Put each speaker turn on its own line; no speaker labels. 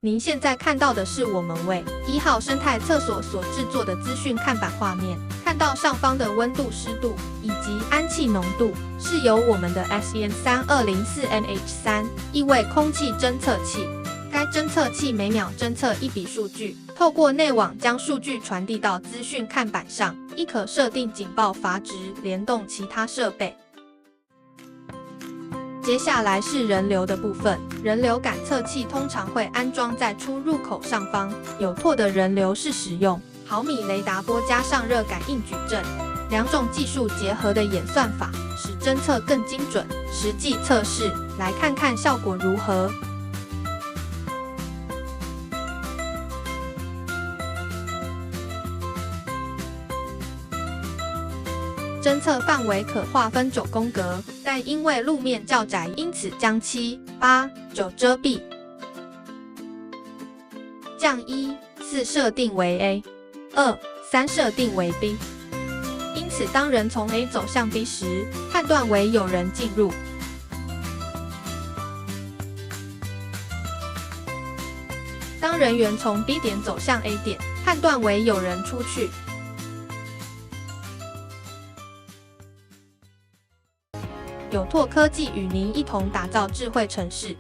您现在看到的是我们为1号生态厕所所制作的资讯看板画面。看到上方的温度、湿度以及氨气浓度，是由我们的 SEM3204NH3 异味空气侦测器。该侦测器每秒侦测1笔数据，透过内网将数据传递到资讯看板上，亦可设定警报阀值，联动其他设备。接下来是人流的部分，人流感测器通常会安装在出入口上方，有唾的人流是使用毫米雷达波加上热感应矩阵两种技术结合的演算法，使侦测更精准。实际测试，来看看效果如何。侦测范围可划分9宫格，但因为路面较窄，因此将7、8、9遮蔽。降1、4设定为 A， 2、3设定为 B。因此，当人从 A 走向 B 时，判断为有人进入；当人员从 B 点走向 A 点，判断为有人出去。有拓科技与您一同打造智慧城市。